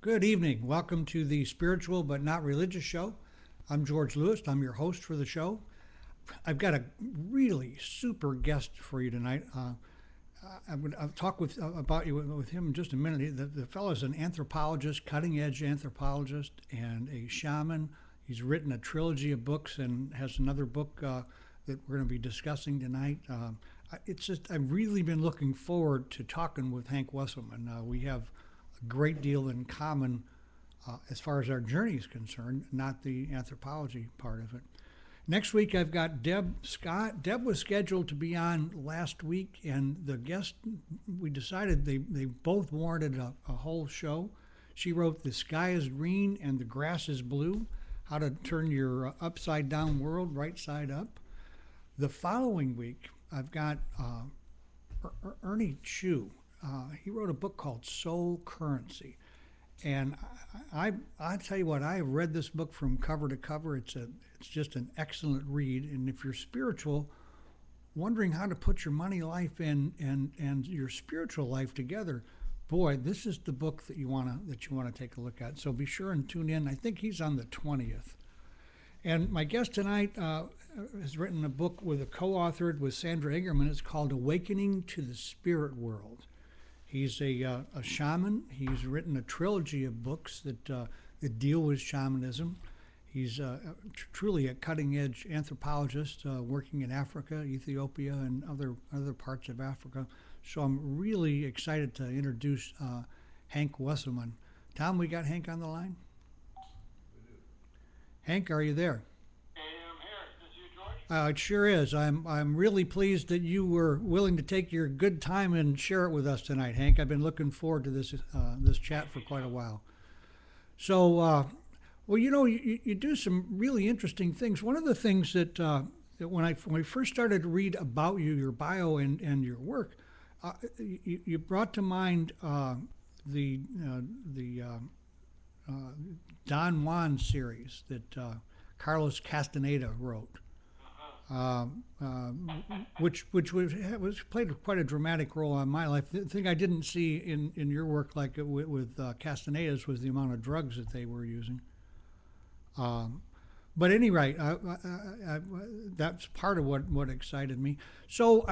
Good evening. Welcome to the Spiritual But Not Religious Show. I'm George Lewis. I'm your host for the show. I've got a really super guest for you tonight. I'll talk about you with him in just a minute. The fellow's an anthropologist, cutting-edge anthropologist, and a shaman. He's written a trilogy of books and has another book that we're going to be discussing tonight. I've really been looking forward to talking with Hank Wesselman. We have a great deal in common as far as our journey is concerned, not the anthropology part of it. Next week, I've got Deb Scott. Deb was scheduled to be on last week, and the guest, we decided they both warranted a whole show. She wrote The Sky is Green and the Grass is Blue, How to Turn Your Upside Down World Right Side Up. The following week, I've got Ernie Chu. He wrote a book called Soul Currency. And I tell you what, I have read this book from cover to cover. It's just an excellent read. And if you're spiritual, wondering how to put your money life and your spiritual life together, boy, this is the book that you wanna take a look at. So be sure and tune in. I think he's on the 20th. And my guest tonight has written a book with a co-authored with Sandra Ingerman. It's called Awakening to the Spirit World. He's a shaman. He's written a trilogy of books that deal with shamanism. He's truly a cutting-edge anthropologist working in Africa, Ethiopia, and other parts of Africa. So I'm really excited to introduce Hank Wesselman. Tom, we got Hank on the line? Hank, are you there? It sure is. I'm really pleased that you were willing to take your good time and share it with us tonight, Hank. I've been looking forward to this chat for quite a while. So, well, you do some really interesting things. One of the things that when we first started to read about you, your bio and your work, you brought to mind the Don Juan series that Carlos Castaneda wrote. Which was played quite a dramatic role in my life. The thing I didn't see in your work, like with Castaneda's, was the amount of drugs that they were using. But anyway, that's part of what excited me. So,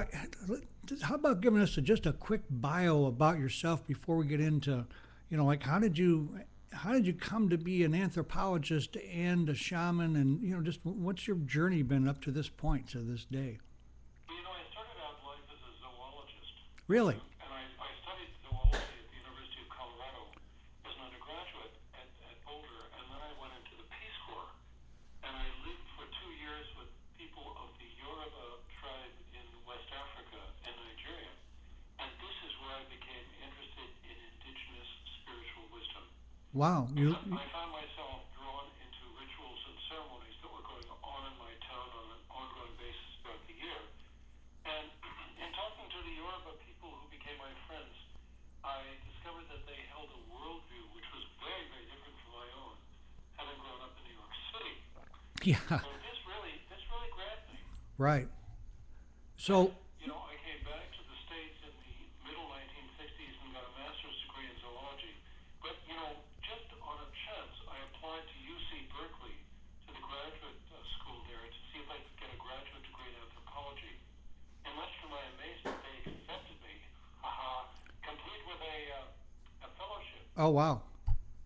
how about giving us just a quick bio about yourself before we get into, like how did you come to be an anthropologist and a shaman, and just what's your journey been up to this point, to this day? I started out life as a zoologist. Really? And I studied zoology at the University of Colorado as an undergraduate at Boulder, and then I went into the Peace Corps, and I lived for 2 years with people of the Yoruba tribe in West Africa and Nigeria. And this is where I became interested in indigenous spiritual wisdom. Wow. I found myself drawn into rituals and ceremonies that were going on in my town on an ongoing basis throughout the year. And in talking to the Yoruba people who became my friends, I discovered that they held a worldview which was very, very different from my own, having grown up in New York City. Yeah. So this really grabbed me. Right. So. I came back to the States in the middle 1960s and got a master's degree in zoology. But, just on a chance, I applied to UC Berkeley, to the graduate school there, to see if I could get a graduate degree in anthropology. And much to my amazement, they accepted me, complete with a fellowship. Oh, wow.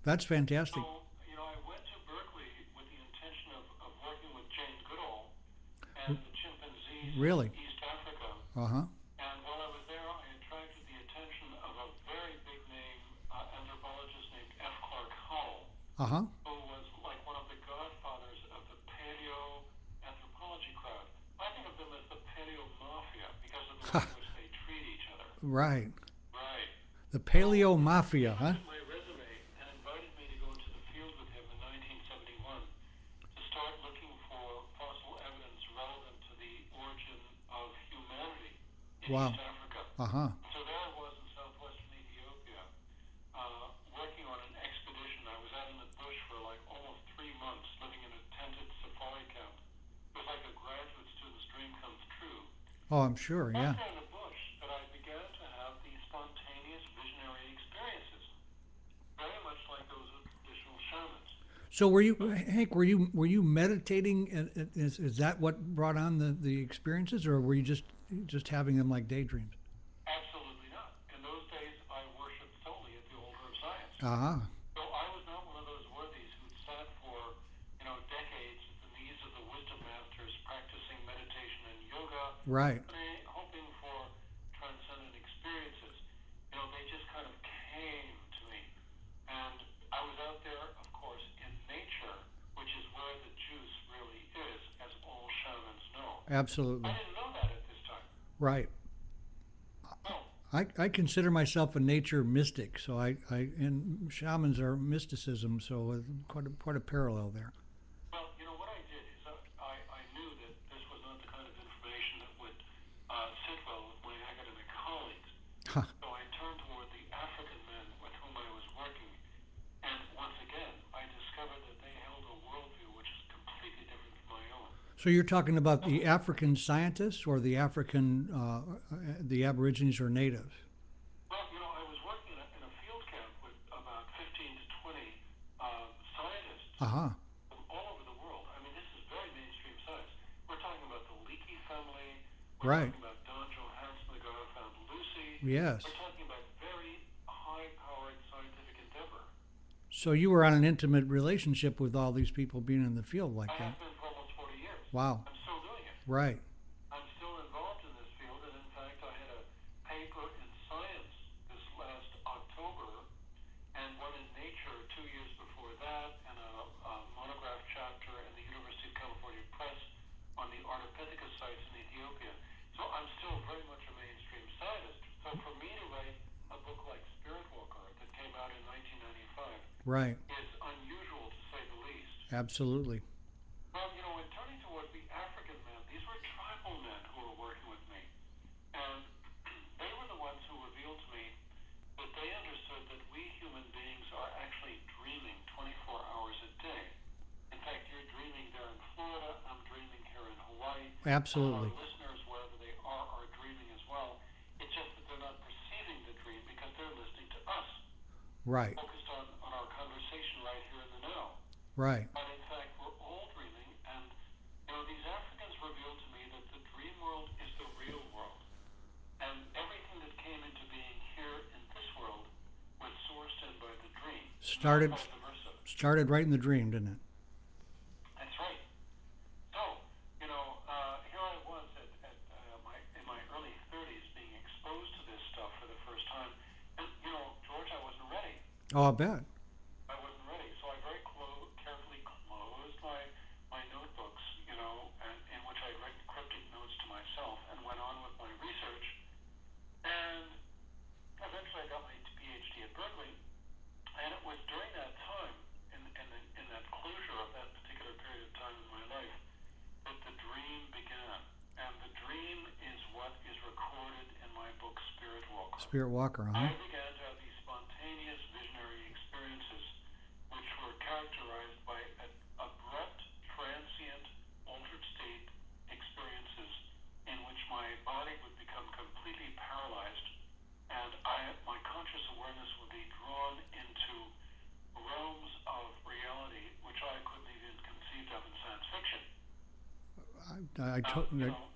That's fantastic. So, I went to Berkeley with the intention of working with Jane Goodall and the chimpanzees Really? in East Africa. Uh-huh. And while I was there, I attracted the attention of a very big name anthropologist named F. Clark Howell, Uh-huh. who was like one of the godfathers of the paleo anthropology crowd. I think of them as the paleo mafia because of the way in which they treat each other. Right. Right. The paleo mafia, huh? My resume and invited me to go into the field with him in 1971 to start looking for fossil evidence relevant to the origin of humanity in Wow. East Africa. Uh-huh. So there I was in southwestern Ethiopia, working on an expedition. I was out in the bush for like almost 3 months, living in a tented safari camp. It was like a graduate student's dream comes true. Oh, I'm sure, yeah. Back there in the bush, that I began to have these spontaneous visionary experiences, very much like those So were you, Hank? Were you meditating? Is that what brought on the experiences, or were you just having them like daydreams? Absolutely not. In those days, I worshipped solely at the altar of science. Ah, So I was not one of those worthies who sat for, decades at the knees of the wisdom masters practicing meditation and yoga, right. hoping for transcendent experiences. They just kind of came to me. And I was out there, of course, in nature, which is where the juice really is, as all shamans know. I Absolutely. didn't know that at this time. Right. No. I consider myself a nature mystic, so and shamans are mysticism, so quite a parallel there. Well, what I did is I knew that this was not the kind of information that would sit well with my academic colleagues. Huh. So I turned toward the African men with whom I was working. And once again, I discovered that they held a worldview which is completely different from my own. So you're talking about the African scientists or the Aborigines or natives? Well, I was working in a field camp with about 15 to 20 scientists Uh-huh. from all over the world. I mean, this is very mainstream science. We're talking about the Leakey family. We're Right. talking about Don Johanson, the guy who found Lucy. Yes. We're talking about very high-powered scientific endeavor. So you were on an intimate relationship with all these people being in the field like I that. have been for almost 40 years. Wow. I'm still doing it. Right. I'm still involved in this field, and in fact, I had a paper in Science this last October, and one in Nature 2 years before that, and a monograph chapter in the University of California Press on the Ardipithecus sites in Ethiopia. So I'm still very much a mainstream scientist. So for me to write a book like Spirit Walker that came out in 1995 Right. is unusual to say the least. Absolutely. Well, in turning toward the African men, these were tribal men who were working with me. And they were the ones who revealed to me that they understood that we human beings are actually dreaming 24 hours a day. In fact, you're dreaming there in Florida, I'm dreaming here in Hawaii. All our Absolutely. listeners, wherever they are dreaming as well. It's just that they're not perceiving the dream because they're listening to us, Right. focused on our conversation right here in the now. Right. But in fact, we're all dreaming, and these Africans revealed to me that the dream world is the real world, and everything that came into being here in this world was sourced in by the dream, not Started vice versa. started right in the dream, didn't it? That's right. So, here I was in my early 30s being exposed to this stuff for the first time, and George, I wasn't ready. Oh, I bet. I wasn't ready, so I very carefully closed my notebooks, and in which I written cryptic notes to myself, and went on with my research. And eventually, I got my PhD at Berkeley, and it was during that time, in that closure of that particular period of time in my life, that the dream began. And the dream is what is recorded in my book, Spirit Walker. Spirit Walker, I huh? began to have these spontaneous visionary experiences, which were characterized by abrupt, transient, altered state experiences in which my body would become completely paralyzed, and my conscious awareness would be drawn into realms of reality which I couldn't even conceive of in science fiction.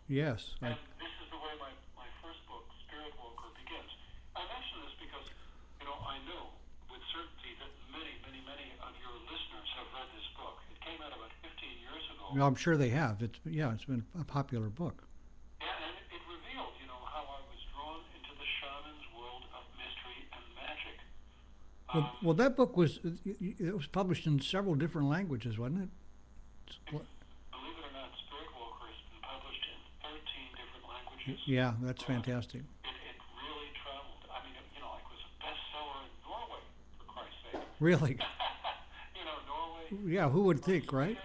Yes. And this is the way my first book, Spirit Walker, begins. I mention this because, I know with certainty that many, many, many of your listeners have read this book. It came out about 15 years ago. Well, I'm sure they have. It's been a popular book. Yeah, and it revealed, how I was drawn into the shaman's world of mystery and magic. Well, that book was published in several different languages, wasn't it? Believe it or not, Spirit Walker has been published in 13 different languages. Yeah, that's fantastic. It really traveled. I mean, it was a bestseller in Norway, for Christ's sake. Really? Norway. Yeah, who would think, right?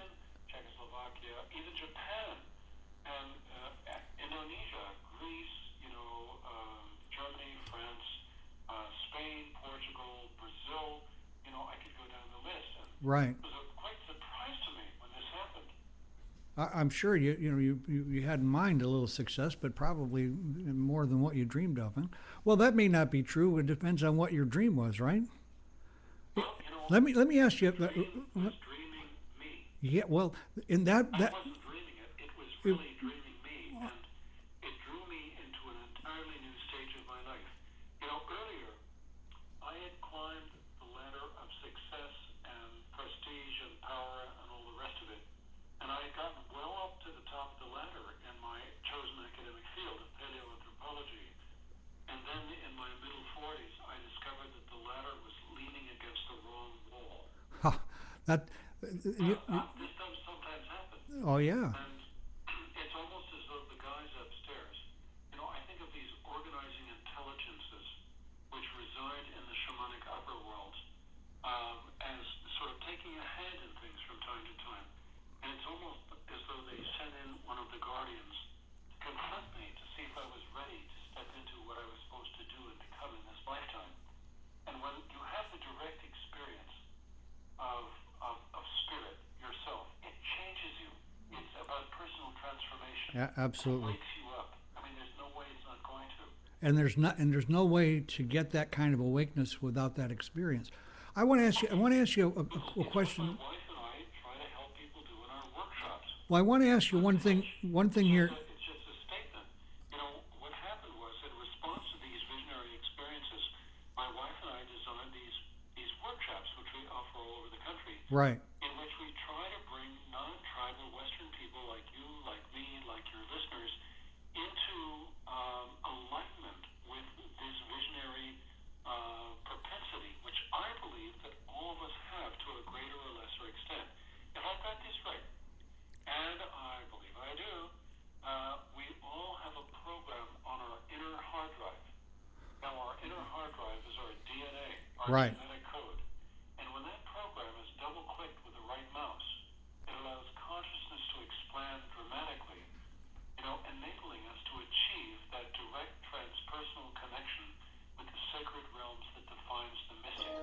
Czechoslovakia, even Japan, and Indonesia, Greece, Germany, France, Spain, Portugal, Brazil. I could go down the list. And Right. it was a quite surprise to me when this happened. I'm sure you had in mind a little success, but probably more than what you dreamed of. Huh? Well, that may not be true. It depends on what your dream was, right? Well, Let me ask you. was dream Yeah, well, in that I that wasn't dreaming it. It was it, really dreaming me, and it drew me into an entirely new stage of my life. Earlier, I had climbed the ladder of success and prestige and power and all the rest of it, and I had gotten well up to the top of the ladder in my chosen academic field of paleoanthropology. And then in my middle 40s, I discovered that the ladder was leaning against the wrong wall. that This does sometimes happen. oh yeah, And it's almost as though the guys upstairs, I think of these organizing intelligences which reside in the shamanic upper world as sort of taking a hand in things from time to time. And it's almost as though they sent in one of the guardians to confront me to see if I was ready to step into what I was supposed to do and become in this lifetime. And when you have the direct experience of spirit yourself, it changes you. It's about personal transformation. It absolutely. wakes you up. I mean, there's no way it's not going to. And there's no way to get that kind of awakeness without that experience. I want to ask you a It's what my question. wife and I try to help people do in our workshops. Well, I want to ask you Not one so much. thing. One thing here. It's just a statement. What happened was in response to these visionary experiences, my wife and I designed these workshops, which we offer all over the country, Right. in which we try to bring non-tribal Western people like you, like me, like your listeners, into alignment with this visionary propensity, which I believe that all of us have to a greater or lesser extent. If I've got this right, and I believe I do, we all have a program on our inner hard drive. Now, our inner hard drive is our DNA, our Right. genetic code. And when that program is double-clicked with the right mouse, it allows consciousness to expand dramatically, enabling us to achieve that direct transpersonal connection with the sacred realms that defines the mystic,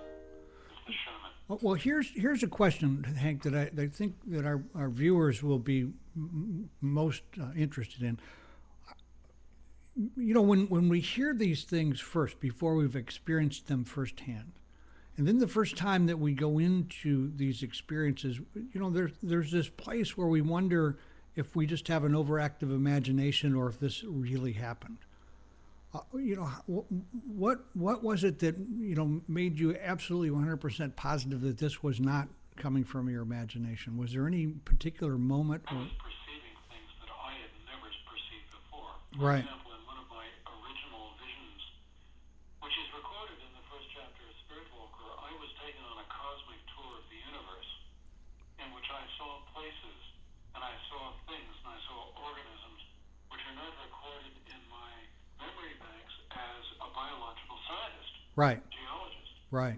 is the shaman. Well, here's a question, Hank, that I think that our viewers will be most interested in. When we hear these things first, before we've experienced them firsthand, and then the first time that we go into these experiences, there's this place where we wonder if we just have an overactive imagination or if this really happened. What was it that made you absolutely 100% positive that this was not coming from your imagination? Was there any particular moment? I was perceiving things that I had never perceived before. For Right. example, in one of my original visions, which is recorded in the first chapter of Spirit Walker, I was taken on a cosmic tour of the universe in which I saw places and I saw things and I saw organisms which are not recorded in my memory banks as a biological scientist, Right. geologist. Right.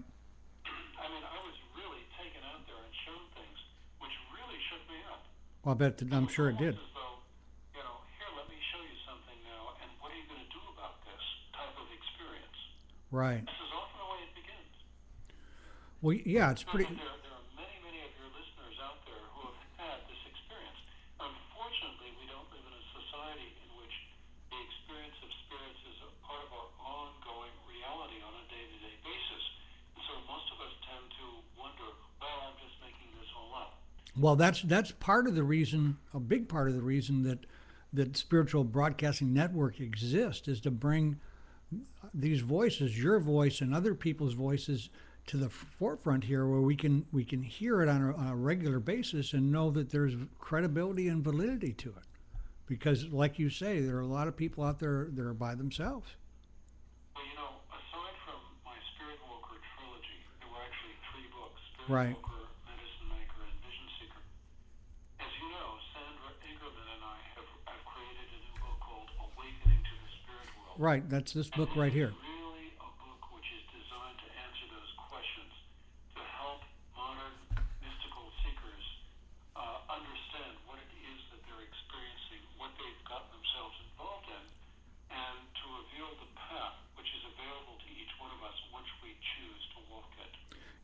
I mean, I was really taken out there and shown things which really shook me up. Well, It I'm was sure it almost did. as though, here, let me show you something now, and what are you going to do about this type of experience? Right. This is often the way it begins. Well, yeah, it's So I pretty. think there are many, many of your listeners out there who have had this experience. Unfortunately, we don't live in a society in which the experience of spirits is a part of our ongoing reality on a day-to-day basis. And so most of us tend to wonder, well, I'm just making this all up. Well, that's part of the reason, a big part of the reason that Spiritual Broadcasting Network exists is to bring these voices, your voice and other people's voices, to the forefront here, where we can hear it on a regular basis and know that there's credibility and validity to it. Because, like you say, there are a lot of people out there that are by themselves. Well, aside from my Spirit Walker trilogy, there were actually 3 books, Spirit Right. Walker, Medicine Maker, and Vision Seeker. As you know, Sandra, Ingerman, and I have created a new book called Awakening to the Spirit World. Right. That's this And book this right is here. really a book which is designed to answer those questions, to help modern mystical seekers understand what it is that they're experiencing, what they've gotten themselves involved in, and to reveal the path which is available to each one of us once we choose to walk it.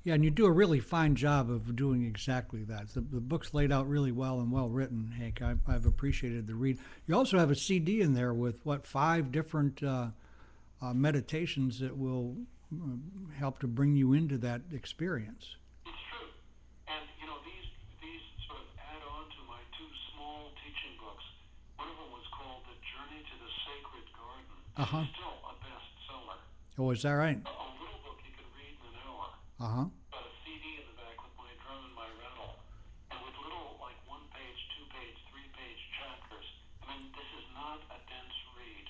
Yeah, and you do a really fine job of doing exactly that. The book's laid out really well and well written, Hank. I've appreciated the read. You also have a CD in there with 5 different meditations that will help to bring you into that experience. It's true. And, these sort of This Uh-huh. is still a bestseller. Oh, is that right? A little book you can read in an hour. Uh-huh. Got a CD in the back with my drum and my rattle, and with little like 1-page, 2-page, 3-page chapters. I mean, this is not a dense read.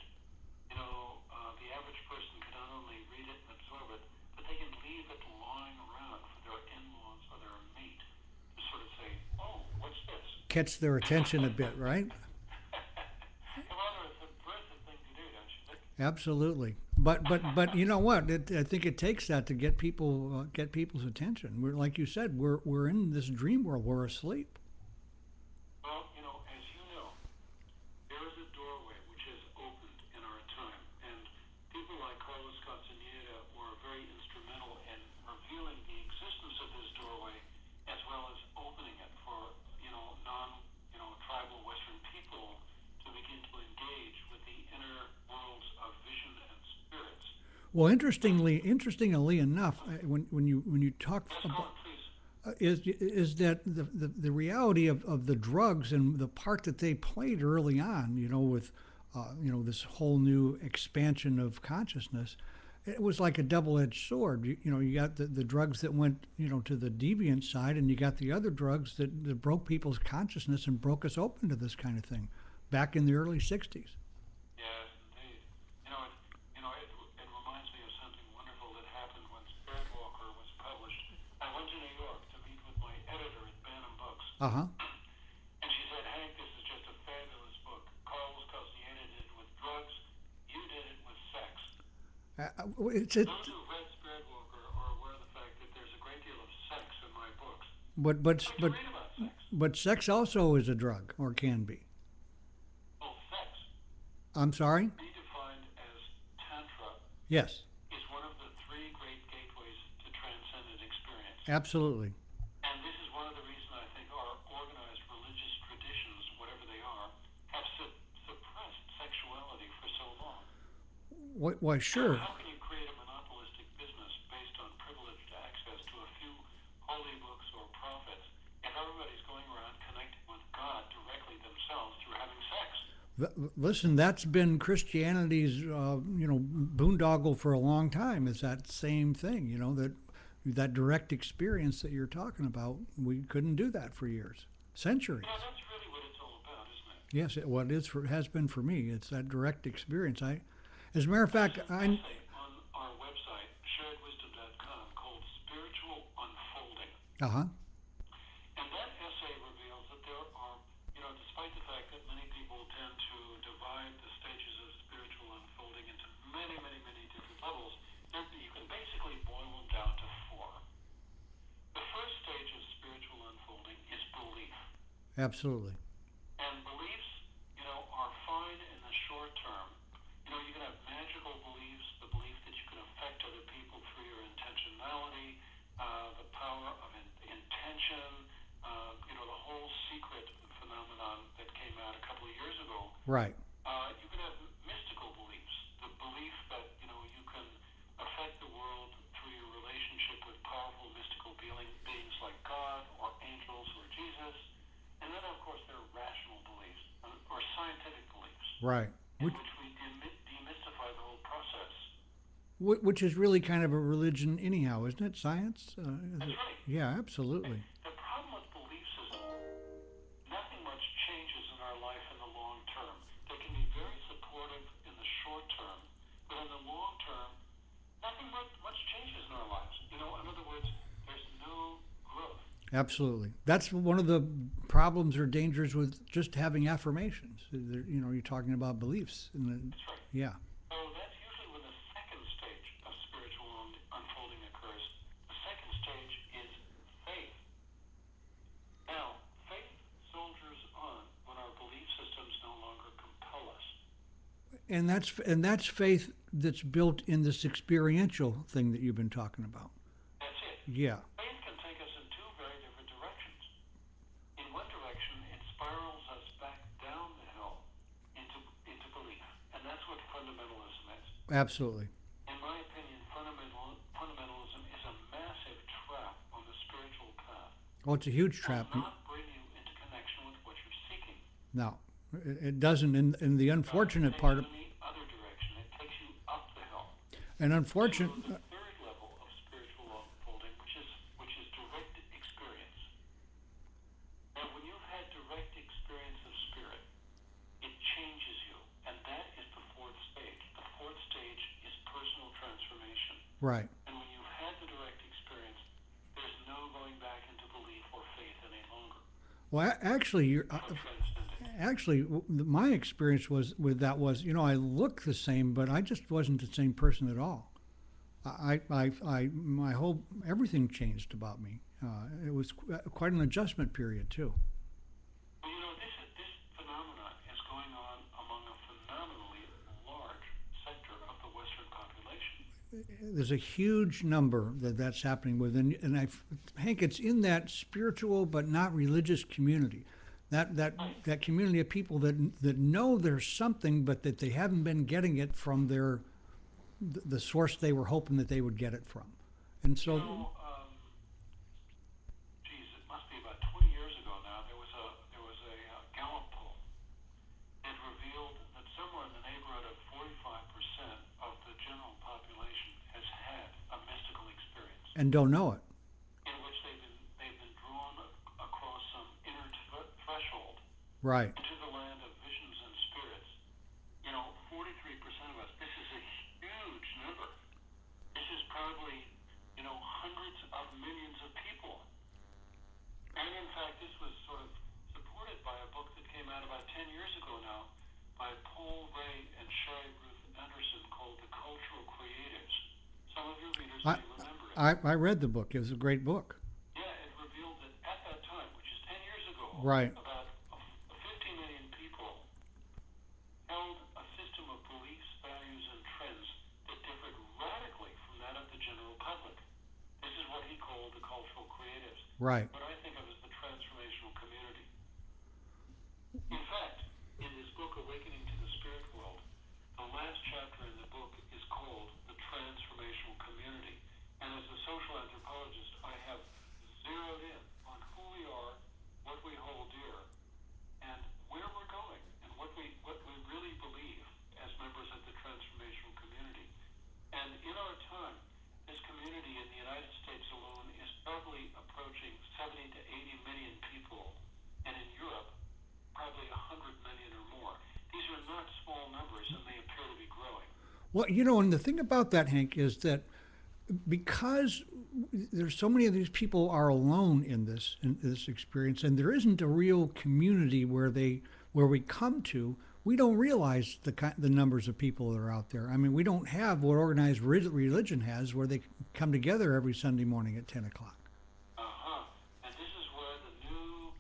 You know, the average person can not only read it and absorb it, but they can leave it lying around for their in-laws or their mate to sort of say, "Oh, what's this?" Catch their attention a bit, right? Rather, it's a impressive thing to do, don't you think? Absolutely. But you know what? I think it takes that to get people's attention. We're like you said, we're in this dream world. We're asleep. Well, you know, as you know, there is a doorway which has opened in our time, and people like Carlos Castaneda were very instrumental in revealing the existence of this doorway, as well as opening it for tribal Western people to begin to engage with the inner worlds of vision and spirits. Well, interestingly enough, when you talk Yes, about Cowan, please. is that the reality of the drugs and the part that they played early on, with this whole new expansion of consciousness, it was like a double-edged sword. You got the drugs that went to the deviant side, and you got the other drugs that broke people's consciousness and broke us open to this kind of thing back in the early 60s. Yes, indeed. It reminds me of something wonderful that happened when Spirit Walker was published. I went to New York to meet with my editor at Bantam Books, Uh-huh. and she said, "Hank, this is just a fabulous book. Carlos Castaneda did it with drugs. You did it with sex." It's it, Those who read Spirit Walker are aware of the fact that there's a great deal of sex in my books. but Like to but read about sex. but sex also is a drug, or can be. Oh, sex, I'm sorry. redefined as Tantra, Yes, is one of the three great gateways to transcendent experience. absolutely. And this is one of the reasons I think our organized religious traditions, whatever they are, have suppressed sexuality for so long. Why, sure. How can you create a monopolistic business based on privileged access to a few holy books or prophets if everybody's going around connecting with God directly themselves through having sex? Listen, that's been Christianity's, boondoggle for a long time. Is that same thing? That direct experience that you're talking about. We couldn't do that for years, centuries. You know, that's really what it's all about, isn't it? Yes, what it is has been for me. It's that direct experience. As a matter of fact, There's an essay on our website, sharedwisdom.com, called Spiritual Unfolding. uh huh, And that essay reveals that there are, despite the fact that many people tend to divide the stages of spiritual unfolding into many, many, many different levels, you can basically boil them down to four. The first stage of spiritual unfolding is belief. absolutely. And beliefs, are fine in the short term. You can have magical beliefs, the belief that you can affect other people through your intentionality, the power of intention, the whole secret phenomenon that came out a couple of years ago. Right. You can have mystical beliefs, the belief that, you can affect the world through your relationship with powerful mystical beings like God or angels or Jesus. And then, of course, there are rational beliefs or scientific beliefs Right. in Which, which we demystify the whole process. which is really kind of a religion, anyhow, isn't it? Science. That's right. Yeah, absolutely. The problem with beliefs is nothing much changes in our life in the long term. They can be very supportive in the short term, but in the long term, nothing much changes in our lives. In other words, there's no growth. Absolutely. That's one of the problems or dangers with just having affirmations. You're talking about beliefs. That's right. Yeah. So that's usually when the second stage of spiritual unfolding occurs. The second stage is faith. Now, faith soldiers on when our belief systems no longer compel us. And that's faith that's built in this experiential thing that you've been talking about. That's it. Yeah. Faith can take us in two very different directions. In one direction, it spirals us back down the hill into belief. And that's what fundamentalism is. Absolutely. In my opinion, fundamentalism is a massive trap on the spiritual path. Oh, it's a huge It trap. will not bring you into connection with what you're seeking. No, it doesn't. And the It unfortunate takes part you of in the other direction. It takes And So unfortunately, the third level of spiritual unfolding, which is direct experience. Now, when you've had direct experience of spirit, it changes you, and that is the fourth stage. The fourth stage is personal transformation. right. And when you've had the direct experience, there's no going back into belief or faith any longer. Well, actually, Transcendent. actually, my experience was with that was, I look the same, but I just wasn't the same person at all. My whole everything changed about me. It was quite an adjustment period too. Well, this phenomenon is going on among a phenomenally large sector of the Western population. There's a huge number that's happening with, and Hank, it's in that spiritual but not religious community, that community of people that know there's something, but that they haven't been getting it from the source they were hoping that they would get it from, and so. Geez, it must be about 20 years ago now. There was a Gallup poll. It revealed that somewhere in the neighborhood of 45% of the general population has had a mystical experience And don't know it. in which they've been drawn across some inner threshold Right. into the land of visions and spirits. 43% of us. This is a huge number. This is probably, hundreds of millions of people. And in fact, this was sort of supported by a book that came out about 10 years ago now by Paul Ray and Sherry Ruth Anderson called The Cultural Creatives. Some of your readers I, may remember it. I read the book. It was a great book. Yeah, it revealed that at that time, which is 10 years ago, Right. about 50 million people held a system of beliefs, values, and trends that differed radically from that of the general public. This is what he called the cultural creatives. Right. What I think of as the transformational community. In fact, in this book, Awakening to the Spirit World, the last chapter in the book is called the transformational community. And as a social anthropologist, I have zeroed in on who we are, what we hold dear, and where we're going, and what we really believe as members of the transformational community. And in our time, this community in the United States alone is probably approaching 70 to 80 million people, and in Europe, probably 100 million or more. These are not small numbers, and they appear to be growing. Well, and the thing about that, Hank, is that because there's so many of these people are alone in this experience, and there isn't a real community where we come to. We don't realize the numbers of people that are out there. I mean, we don't have what organized religion has, where they come together every Sunday morning at 10 o'clock. And this is where the new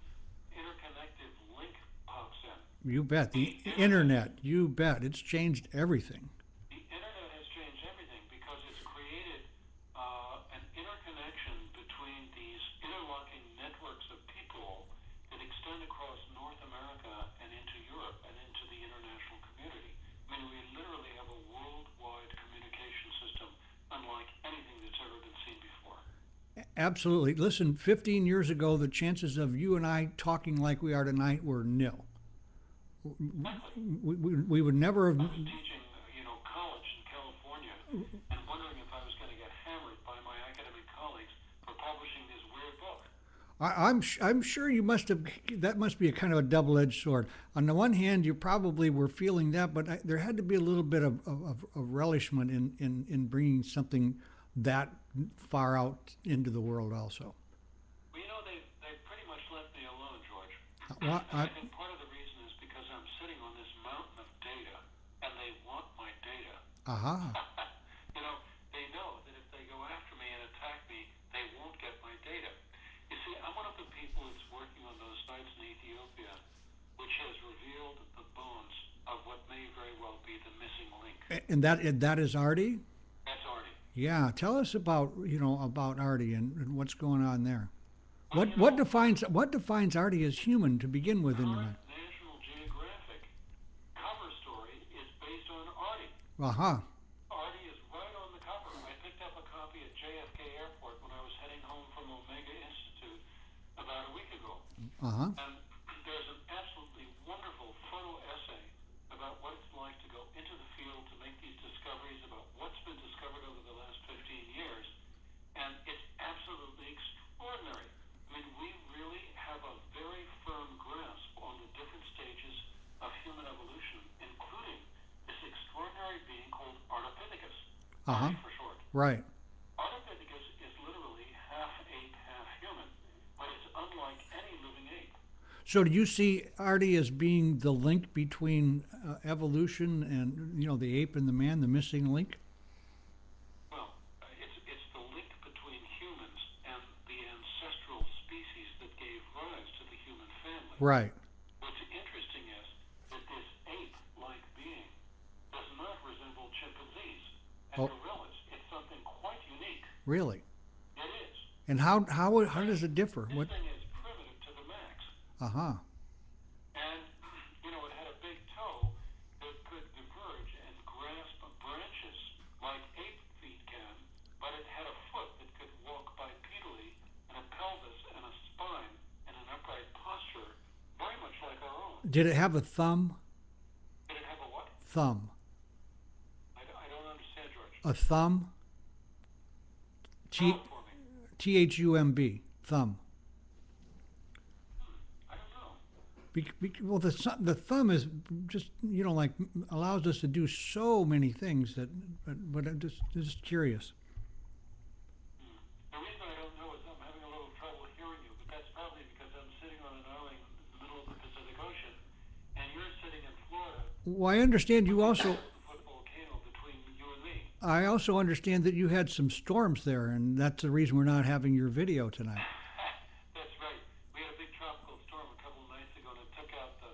interconnected link pops in. You bet. The internet, you bet. It's changed everything. The internet has changed everything because it's created an interconnection between these interlocking networks of people that extend across North America and into Europe and into the international community. I mean, we literally have a worldwide communication system unlike anything that's ever been seen before. Absolutely. Listen, 15 years ago, the chances of you and I talking like we are tonight were nil. We would never have. I was teaching, college in California and wondering if I was going to get hammered by my academic colleagues for publishing this weird book. I'm sure you must have. That must be a kind of a double-edged sword. On the one hand, you probably were feeling that, but there had to be a little bit of relishment in bringing something that far out into the world also. Well, they've pretty much left me alone, George. Well, I think part of the reason is because I'm sitting on this mountain of data, and they want my data. Aha. They know that if they go after me and attack me, they won't get my data. You see, I'm one of the people that's working on those sites in Ethiopia, which has revealed the bones of what may very well be the missing link. And that is Artie? That's Artie. Yeah, tell us about Artie and what's going on there. What defines Artie as human to begin with in your mind? National Geographic cover story is based on Artie. Aha. Artie is right on the cover. I picked up a copy at JFK Airport when I was heading home from Omega Institute about a week ago. Uh-huh. And there's an absolutely wonderful photo essay about what it's like to go into the field to make these discoveries about what's been discovered Right. Autophagic is literally half ape, half human, but it's unlike any living ape. So do you see Artie as being the link between evolution and, the ape and the man, the missing link? Well, it's the link between humans and the ancestral species that gave rise to the human family. Right. What's interesting is that this ape-like being does not resemble chimpanzees and Oh, gorillas. It's something quite unique. really? It is. And how does it differ? This What? thing is primitive to the max. Uh-huh. And, it had a big toe that could diverge and grasp branches like ape feet can, but it had a foot that could walk bipedally and a pelvis and a spine and an upright posture, very much like our own. Did it have a thumb? Did it have a what? Thumb. I don't understand, George. A thumb? Spell T it for me. Thumb. Thumb. I don't know. Well, the thumb is just like allows us to do so many things but I'm just curious. The reason I don't know is I'm having a little trouble hearing you, but that's probably because I'm sitting on an island in the middle of the Pacific Ocean, and you're sitting in Florida. Well, I understand you There's also. a foot volcano between you and me. I also understand that you had some storms there, and that's the reason we're not having your video tonight. That's right. We had a big tropical storm a couple of nights ago, and it took out the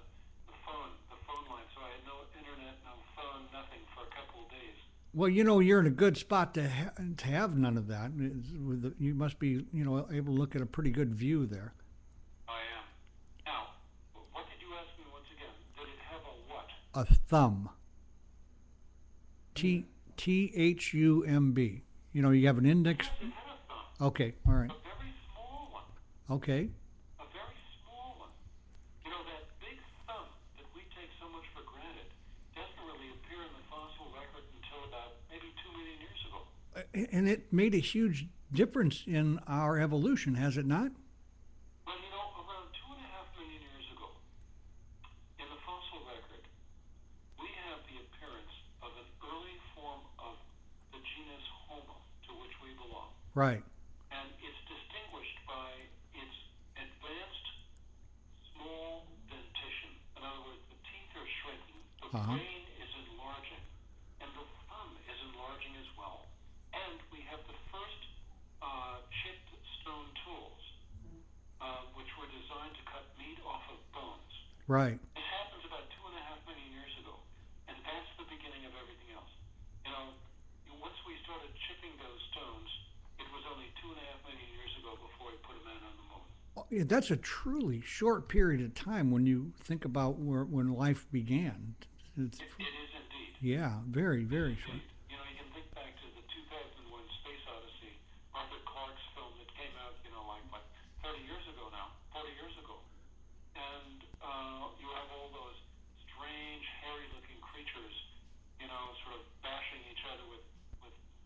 phone line, so I had no internet, no phone, nothing for a couple of days. Well, you're in a good spot to have none of that. You must be, able to look at a pretty good view there. I am. Now, what did you ask me once again? Did it have a what? A thumb. Thumb. You have an index. Yes, it had a thumb. Okay, all right. A very small one. Okay. A very small one. That big thumb that we take so much for granted doesn't really appear in the fossil record until about maybe 2 million years ago. And it made a huge difference in our evolution, has it not? Well, around 2.5 million years ago, in the fossil record, we have the appearance of an early form of the genus Homo, to which we belong. Right. And it's distinguished by its advanced small dentition. In other words, the teeth are shrinking, the Uh-huh. brain is enlarging, and the thumb is enlarging as well. And we have the first chipped stone tools, which were designed to cut meat off of bones. Right. This happens about 2.5 million years ago, and that's the beginning of everything else. Once we started chipping those stones, it was only 2.5 million years ago before we put a man on the moon. Yeah, that's a truly short period of time when you think about when life began. It is indeed. Yeah, very, very short. Indeed. You can think back to the 2001 Space Odyssey, Arthur Clarke's film that came out, 30 years ago now, 40 years ago. And you have all those strange, hairy-looking creatures, sort of bashing each other with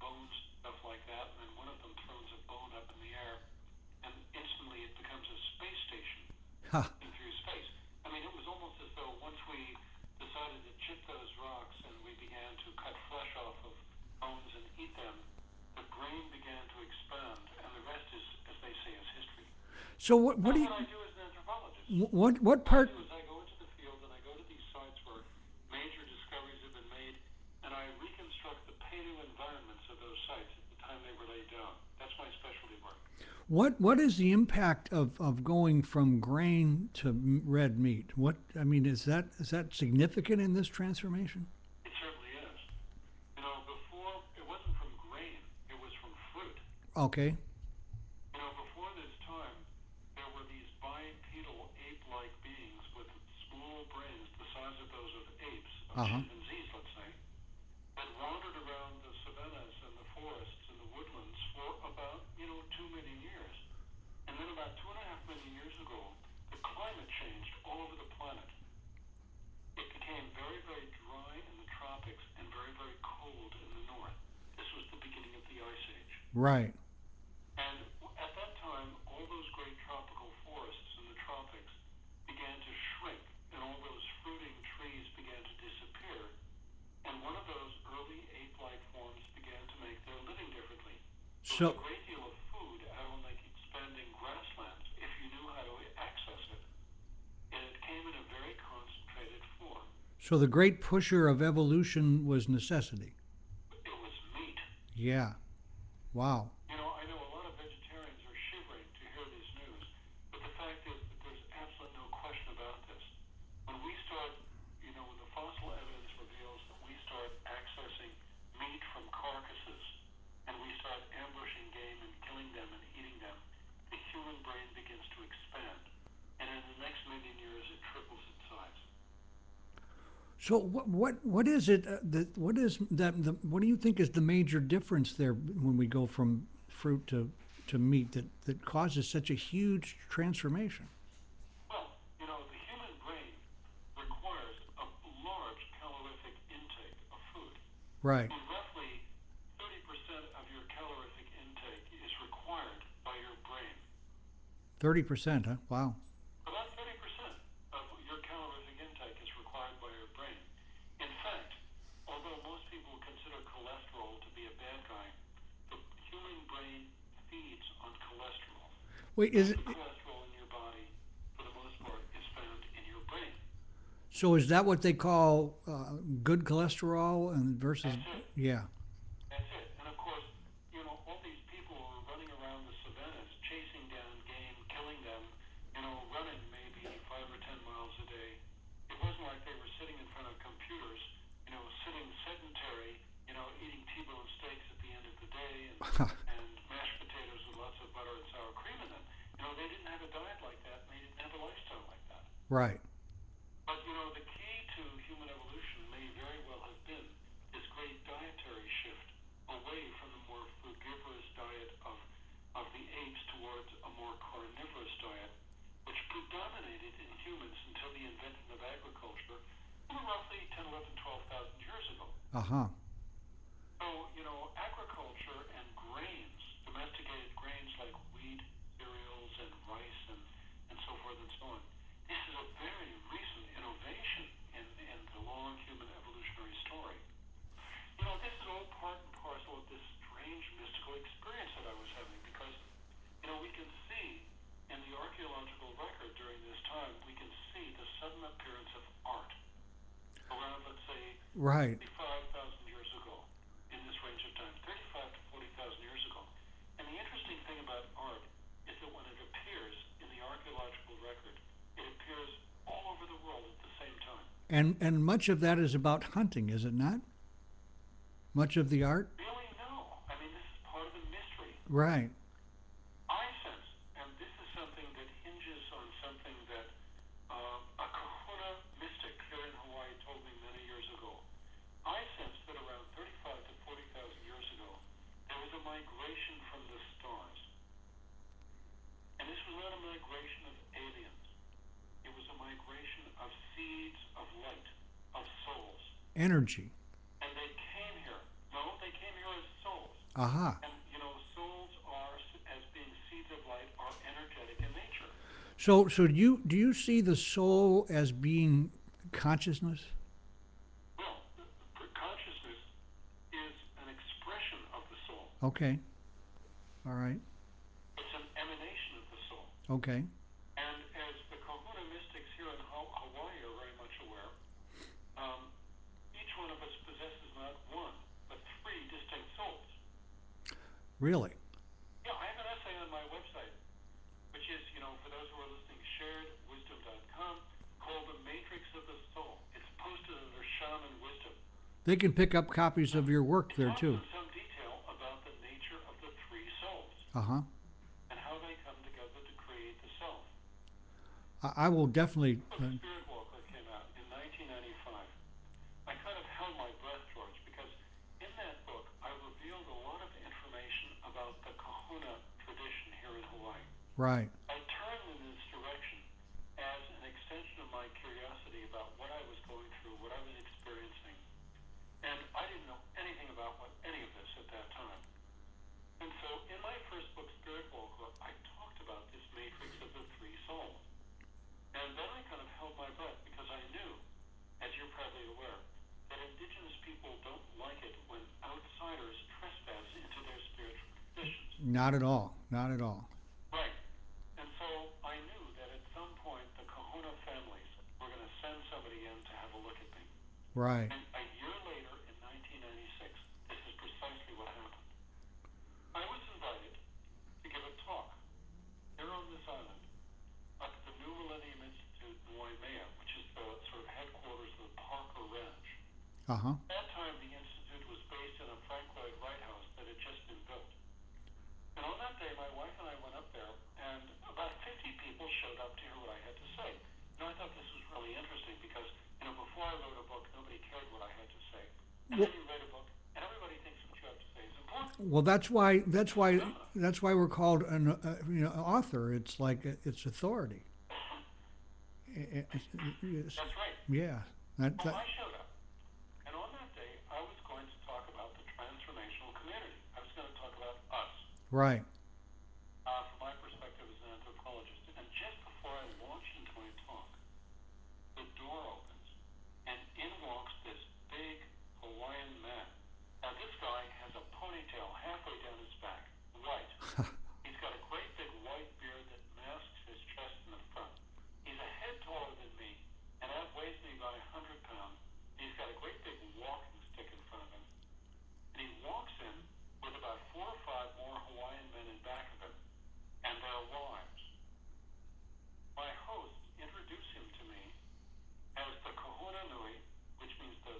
bones, stuff like that. And then one of them throws a bone up in the air, and instantly it becomes a space station Ha. through space. I mean, it was almost as though once we decided to chip those rocks and we began to cut flesh off of bones and eat them, the brain began to expand, and the rest is, as they say, is history. So what do That's you what I do as an anthropologist. what part? What I do is I go into the field and I go to these sites where major discoveries have been made, and I reconstruct the paleo-environments of those sites at the time they were laid down. That's my specialty work. What is the impact of going from grain to red meat? Is that significant in this transformation? It certainly is. Before, it wasn't from grain, it was from fruit. Okay. Before this time, there were these bipedal ape-like beings with small brains the size of those of apes, of Uh-huh. chimpanzees, let's say, that wandered around the savannas and the forests and the woodlands for about, 2 million years. And then about 2.5 million years ago, the climate changed all over the planet. It became very, very dry in the tropics and very, very cold in the north. This was the beginning of the Ice Age. Right. And at that time, all those great tropical forests in the tropics began to shrink, and all those fruiting trees began to disappear. And one of those early ape-like forms began to make their living differences So, a great deal of food out on like expanding grasslands if you knew how to access it. And it came in a very concentrated form. so the great pusher of evolution was necessity. It was meat. Yeah. Wow. You know, I know a lot of vegetarians are shivering to hear this news, but the fact is that there's absolutely no question about this. When we start, when the fossil evidence reveals that we start accessing meat from carcasses, and we start ambushing game and killing them and eating them, the human brain begins to expand. And in the next million years, it triples its size. So what is it what do you think is the major difference there when we go from fruit to meat that causes such a huge transformation? Well, the human brain requires a large calorific intake of food. Right. And roughly 30% of your calorific intake is required by your brain. 30%, huh? Wow. About 30% of your calorific intake is required by your brain. In fact, although most people consider cholesterol to be a bad guy, the human brain feeds on cholesterol. Wait, Most of the cholesterol in your body, for the most part, is found in your brain. so is that what they call good cholesterol and versus? That's it. Yeah. That's it. And of course, all these people who are running around the savannas, chasing down game, killing them, running maybe 5 or 10 miles a day. It wasn't like they were sitting in front of computers, sitting sedentary, eating T-bone steaks at the end of the day and mashed potatoes with lots of butter and sour cream in them. They didn't have a diet like that, and they didn't have a lifestyle like that. Right. But, the key to human evolution may very well have been this great dietary shift away from the more frugivorous diet of the apes towards a more carnivorous diet, which predominated in humans until the invention of agriculture roughly 10, 11, 12,000 years ago. Uh-huh. So, agriculture and grains, domesticated grains like wheat, cereals, and rice, and so forth and so on, this is a very recent innovation in the long human evolutionary story. This is all part and parcel of this strange mystical experience that I was having because, we can see in the archaeological record during this time, we can see the sudden appearance of art around, let's say, Right. 35,000 years ago, in this range of time, 35 to 40,000 years ago. And the interesting thing about art is that when it appears in the archaeological record, it appears all over the world at the same time. And much of that is about hunting, is it not? Much of the art? Really, no. I mean, this is part of the mystery. Right. I sense, and this is something that hinges on something that a kahuna mystic here in Hawaii told me many years ago. I sense that around 35 to 40,000 years ago, there was a migration from the stars. And this was not a migration of aliens. It was a migration of seeds of light, of souls. Energy. And they came here. No, they came here as souls. Aha. And, souls are, as being seeds of light, are energetic in nature. So do you see the soul as being consciousness? Well, consciousness is an expression of the soul. Okay. All right. It's an emanation of the soul. Okay. And as the kahuna mystics here in Hawaii are very much aware, each one of us possesses not one, but 3 distinct souls. Really? Yeah, I have an essay on my website, which is, for those who are listening, sharedwisdom.com, called The Matrix of the Soul. It's posted under Shaman Wisdom. They can pick up copies of your work It there talks too. in some detail about the nature of the 3 souls Uh-huh. and how they come together to create the self. I will definitely The Spirit Walker came out in 1995. I kind of held my breath, George, because in that book I revealed a lot of information about the kahuna tradition here in Hawaii. right. I turned in this direction as an extension of my curiosity about what I was going through, what I was experiencing. And I didn't know anything about any of this at that time. And so in my first book, Spirit Walker, I talked about this matrix of the 3 souls. And then I kind of held my breath because I knew, as you're probably aware, that indigenous people don't like it when outsiders trespass into their spiritual traditions. Not at all. Not at all. Right. And so I knew that at some point the Kahuna families were going to send somebody in to have a look at me. Right. And a year later, in 1996, this is precisely what happened. I was invited to give a talk here on this island at the New Millennium Institute in Waimea, which is the sort of headquarters of the Parker Ranch. Uh-huh. At that time, the institute was based in a Frank Lloyd Wright house that had just been built. And on that day, my wife and I went up there, and about 50 people showed up to hear what I had to say. I thought this was really interesting because, before I wrote a book, nobody cared what I had to say. And Well, then you write a book, and everybody thinks what you have to say is important. well, that's why we're called an author. It's like it's authority. That's right. Yeah. That, Well, that, I showed up, and on that day, I was going to talk about the transformational community. I was going to talk about us, right. from my perspective as an anthropologist. And just before I launch into my talk, the door opens, and in walks this big Hawaiian man. Now, this guy has a ponytail halfway down his back, white. He's got a great big white beard that masks his chest in the front. He's a head taller than me, and outweighs me by 100 pounds. He's got a great big walking stick in front of him. And he walks in with about 4 or 5 more Hawaiian men in back of him, and their wives. My host introduced him to me as the Kahuna Nui, which means the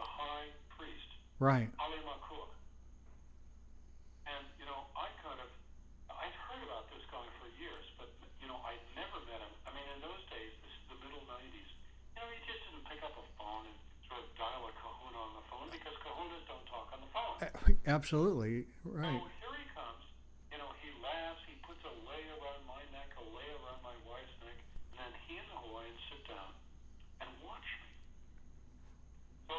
high priest, Right. Ale Makua. And, I'd heard about this guy for years, but, I'd never met him. I mean, in those days, this is the middle 90s, you just didn't pick up a phone and sort of dial a kahuna on the phone because kahunas don't talk on the phone. Absolutely. Right. So here he comes, he laughs, he puts a lei around my neck, a lei around my wife's neck, and then he and the Hawaiians sit down and watch me. So,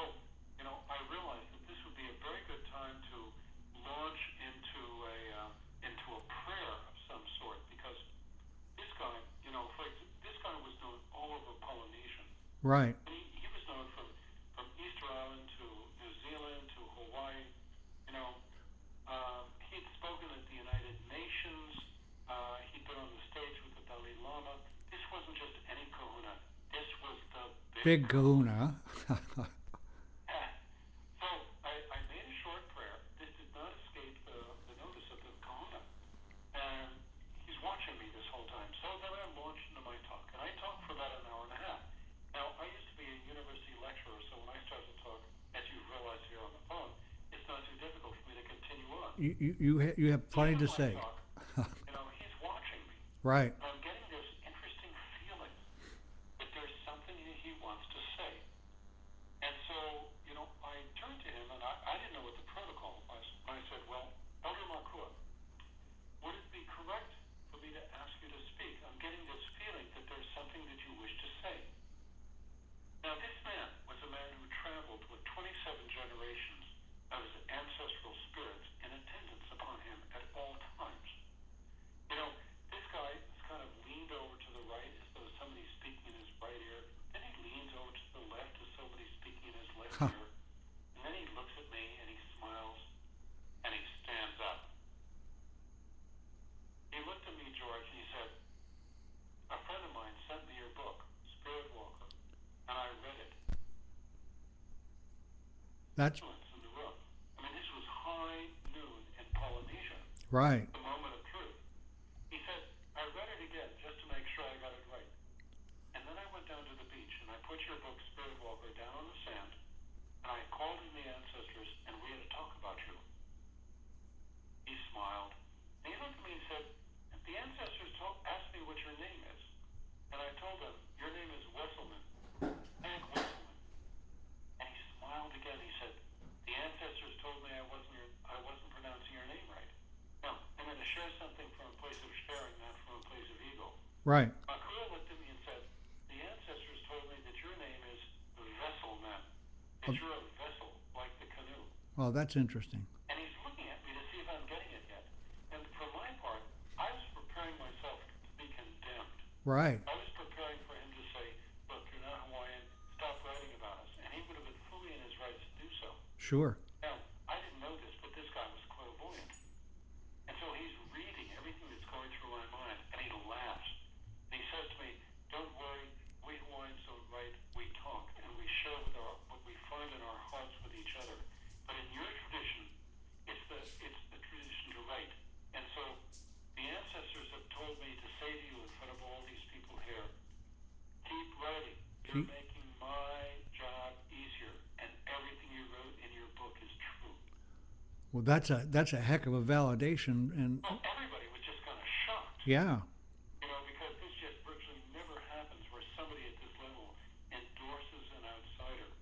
I realized that this would be a very good time to launch into a prayer of some sort because this guy, this guy was known all over Polynesia. Right. And he was known from Easter Island to New Zealand to Hawaii. He'd spoken at the United Nations. He'd been on the stage with the Dalai Lama. This wasn't just any kahuna. This was the Big kahuna. So I made a short prayer. This did not escape the notice of the kahuna. And he's watching me this whole time. So then I launched into my talk. And I talked for about an hour and a half. Now, I used to be a university lecturer, so when I start to talk, as you've realized here on the phone, it's not too difficult for me to continue on. You have plenty to say. Talk, he's watching me. Right. And I'm getting this interesting feeling that there's something he wants to say. And so, I turned to him, and I didn't know what the protocol was. And I said, well, Elder Makua, would it be correct for me to ask you to speak? I'm getting this feeling that there's something that you wish to say. Now, this man was a man who traveled with 27 generations of his ancestral spirits in attendance upon him at all times. This guy is kind of leaned over to the right as though somebody's speaking in his right ear. Then he leans over to the left as somebody's speaking in his left ear. And then he looks at me and he smiles and he stands up. He looked at me, George, and he said, a friend of mine sent me your book, Spirit Walker, and I read it. That's In the room. I mean, this was high noon in Polynesia. right. The moment of truth. He said, I read it again just to make sure I got it right. And then I went down to the beach and I put your book, Spirit Walker, down on the sand, and I called in the ancestors and we had a talk about you. He smiled. And he looked at me and said, the ancestors asked me what your name is. And I told them, your name is Wesselman. Hank Wesselman. And he smiled again. He said, the ancestors told me I wasn't pronouncing your name right. Now, I'm going to share something from a place of sharing, not from a place of ego. Right. Makua looked at me and said, the ancestors told me that your name is Wesselman. That you're a vessel, like the canoe. Oh, that's interesting. And he's looking at me to see if I'm getting it yet. And for my part, I was preparing myself to be condemned. Right. I was preparing for him to say, look, you're not Hawaiian, stop writing about us. And he would have been fully in his rights to do so. Sure. Now, I didn't know this, but this guy was clairvoyant. And so You're making my job easier, and everything you wrote in your book is true. Well, that's a heck of a validation, and Well, everybody was just kind of shocked. yeah. Because this just virtually never happens where somebody at this level endorses an outsider.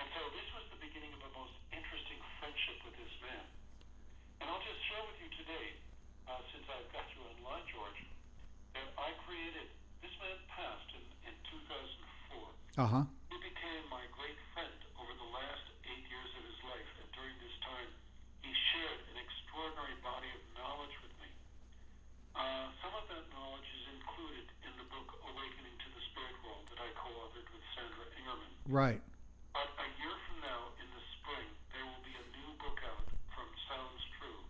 And so this was the beginning of a most interesting friendship with this man. And I'll just share with you today, since I've got you online, George, that I created, this man passed in 2004. Uh-huh. He became my great friend over the last 8 years of his life. And during this time, he shared an extraordinary body of knowledge with me. Some of that knowledge is included in the book Awakening to the Spirit World that I co-authored with Sandra Ingerman. Right. But a year from now, in the spring, there will be a new book out from Sounds True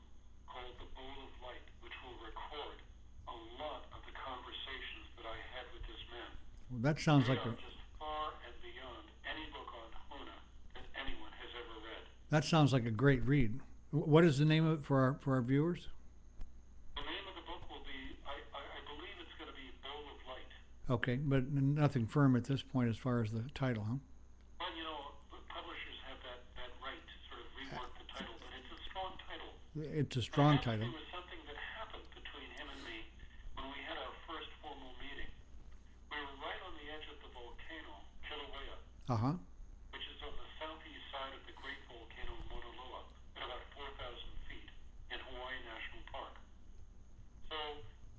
called The Bowl of Light, which will record a lot of the conversations that I had with this man. Well, that sounds They like are just far and beyond any book on Hona that anyone has ever read. that sounds like a great read. What is the name of it for our viewers? The name of the book will be, I believe it's going to be Bowl of Light. Okay, but nothing firm at this point as far as the title, huh? Well, publishers have that right to sort of rework the title, but it's a strong title. It's a strong It title. was something that happened between him and me when we had our first formal meeting. We were right on the edge of the volcano, Kilauea, Uh-huh. which is on the southeast side of the great volcano Mauna Loa, at about 4,000 feet in Hawaii National Park. So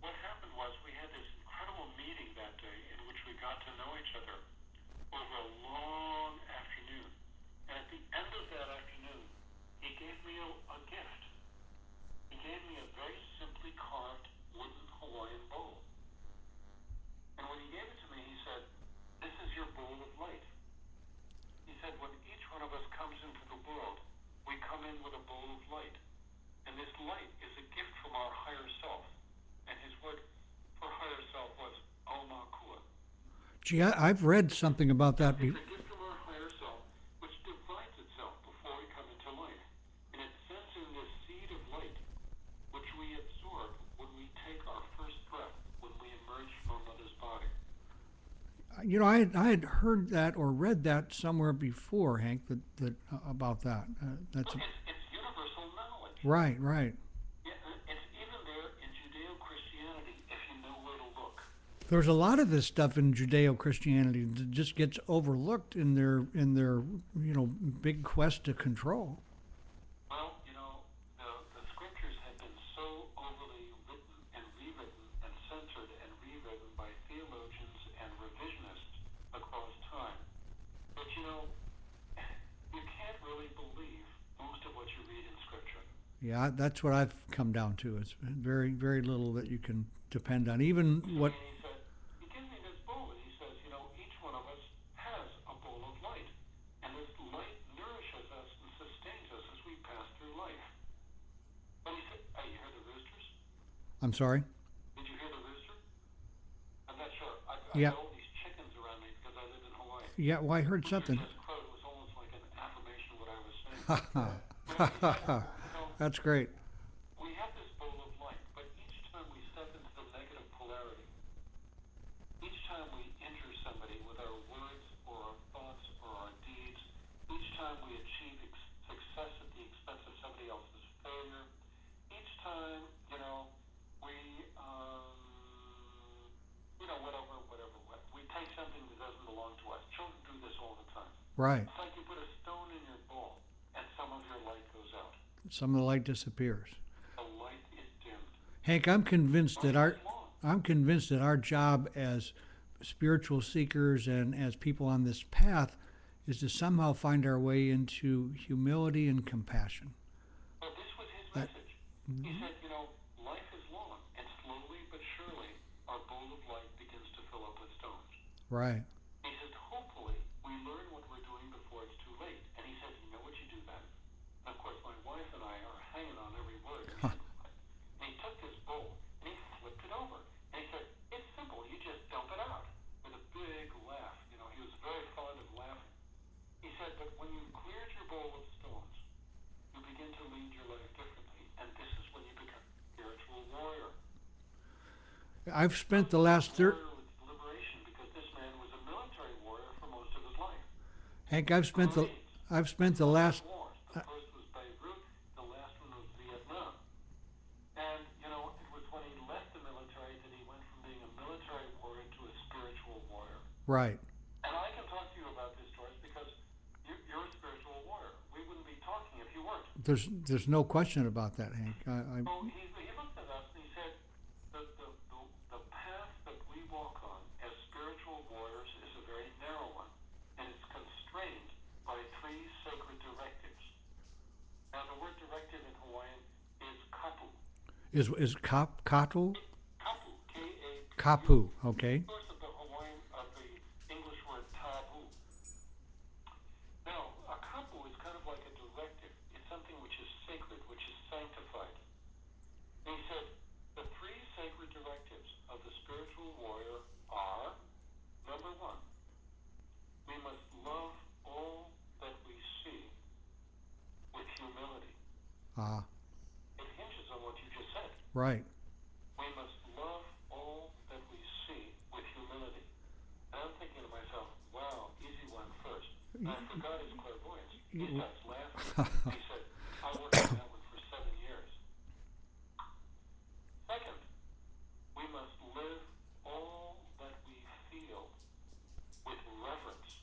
what happened was we had this incredible meeting that day in which we got to know each other over a long afternoon. And at the end of that afternoon, he gave me a gift. He gave me a very simply carved wooden Hawaiian bowl. And when he gave it to me, he said, "This is your bowl of light." He said, when each one of us comes into the world, we come in with a bowl of light. And this light is a gift from our higher self. And his word for higher self was Aumakua. Gee, I've read something about that. It's a gift from our higher self, which divides itself before we come into life. And it sends in this seed of light, which we absorb when we take our first breath, when we emerge from our mother's body. I had heard that or read that somewhere before, Hank, that about that. That's It's universal knowledge. right, right. Yeah, it's even there in Judeo-Christianity if you know where to look. There's a lot of this stuff in Judeo-Christianity that just gets overlooked in their big quest to control. Well, the scriptures have been so overly written and rewritten and censored and rewritten by theologians and revisionists across time that, you can't really believe most of what you read in scripture. Yeah, that's what I've come down to. It's very, very little that you can depend on. Even what. And he said, he gives me this bowl, and he says, each one of us has a bowl of light. And this light nourishes us and sustains us as we pass through life. But he said, hey, you heard the roosters? I'm sorry? Did you hear the rooster? I'm not sure. I've Yeah. got all these chickens around me because I live in Hawaii. Yeah, well, I heard something. Just crowed. It was almost like an affirmation of what I was saying. That's great. We have this bowl of light, but each time we step into the negative polarity, each time we injure somebody with our words or our thoughts or our deeds, each time we achieve success at the expense of somebody else's failure, each time, whatever, we take something that doesn't belong to us. Children do this all the time. Right. It's like you put a stone in your bowl and some of your light goes out. Some of the light disappears. The light is dimmed. Hank, I'm convinced that our job as spiritual seekers and as people on this path is to somehow find our way into humility and compassion. Well, this was his message. He said, life is long, and slowly but surely our bowl of light begins to fill up with stones. Right. He said, hopefully we learn what we're doing before it's too late. And he said, you know what you do then? And of course, my wife and I are hanging on every word. And he took this bowl, and he flipped it over. And he said, it's simple. You just dump it out. With a big laugh. He was very fond of laughing. He said, but when you've cleared your bowl of stones, you begin to lead your life differently. And this is when you become a spiritual warrior. I've spent the last Warrior with liberation, because this man was a military warrior Hank, I've spent the last. Wars. The first was Beirut, the last one was Vietnam. And, you know, it was when he left the military that he went from being a military warrior to a spiritual warrior. Right. And I can talk to you about this, George, because you're a spiritual warrior. We wouldn't be talking if you weren't. There's no question about that, Hank. So he looked at us and he said, the path that we walk on as spiritual warriors is a very narrow one, and it's constrained by three sacred directives. Now, the word directive in Hawaiian is kapu. Is katu? Kapu, K-A-P-U. Kapu, okay. Source of the Hawaiian, of the English word tabu. Now, a kapu is kind of like a directive. It's something which is sacred, which is sanctified. And he said, the three sacred directives of the spiritual warrior are, number one, we must love all that we see with humility. It hinges on what you just said. Right. We must love all that we see with humility. And I'm thinking to myself, wow, easy one first. And I forgot his clairvoyance. He starts laughing. He said, I worked on that one for 7 years. Second, we must live all that we feel with reverence.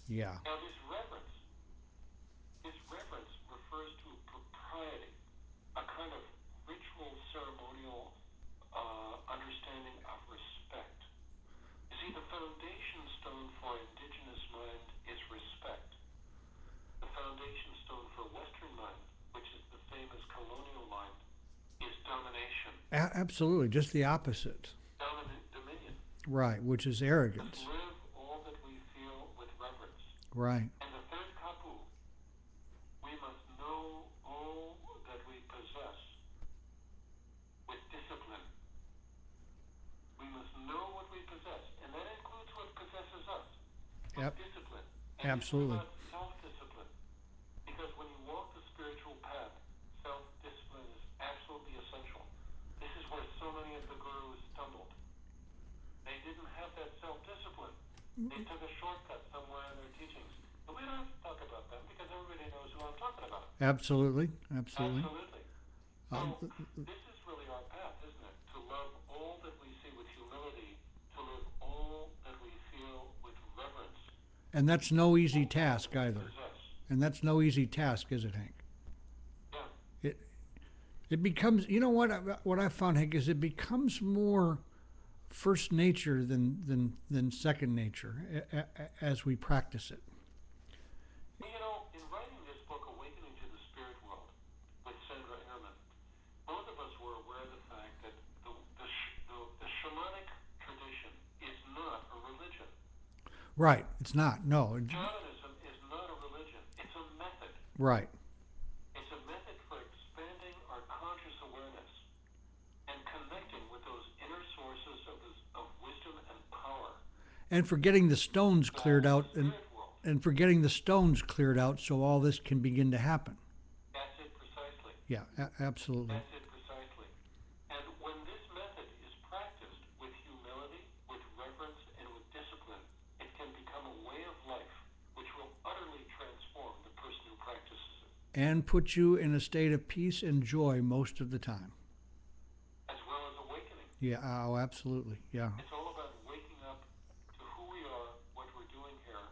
Yeah. Now, this reverence refers to propriety, a kind of ritual, ceremonial understanding of respect. You see, the foundation stone for indigenous mind is respect. The foundation stone for Western mind, which is the famous colonial mind, is domination. Absolutely, just the opposite. Dominion. Right, which is arrogance. Let's live all that we feel with reverence. Right. And the third kapu, we must know all that we possess with discipline. We must know what we possess, and that includes what possesses us, with discipline. And Absolutely. it's about self-discipline. Because when you walk the spiritual path, self-discipline is absolutely essential. This is where so many of the gurus stumbled. They didn't have that self-discipline. They took a shortcut somewhere in their teachings. But we don't have to talk about them because everybody knows who I'm talking about. Absolutely. So this is really our path, isn't it? To love all that we see with humility, to live all that we feel with reverence. And that's no easy task either. Possess. And that's no easy task, is it, Hank? Yeah. It becomes, you know what I found, Hank, is it becomes more first nature than second nature as we practice it. You know, in writing this book, Awakening to the Spirit World, with Sandra Ingerman, both of us were aware of the fact that the shamanic tradition is not a religion. Right, it's not, no. Shamanism is not a religion. It's a method. Right. It's a method for expanding our conscious awareness and connecting with those inner sources of wisdom and power. And for getting the stones cleared out, and for getting the stones cleared out so all this can begin to happen. That's it precisely. Yeah, absolutely. That's it precisely. And when this method is practiced with humility, with reverence, and with discipline, it can become a way of life which will utterly transform the person who practices it. And put you in a state of peace and joy most of the time. As well as awakening. Yeah, oh, absolutely, yeah. It's all about waking up to who we are, what we're doing here,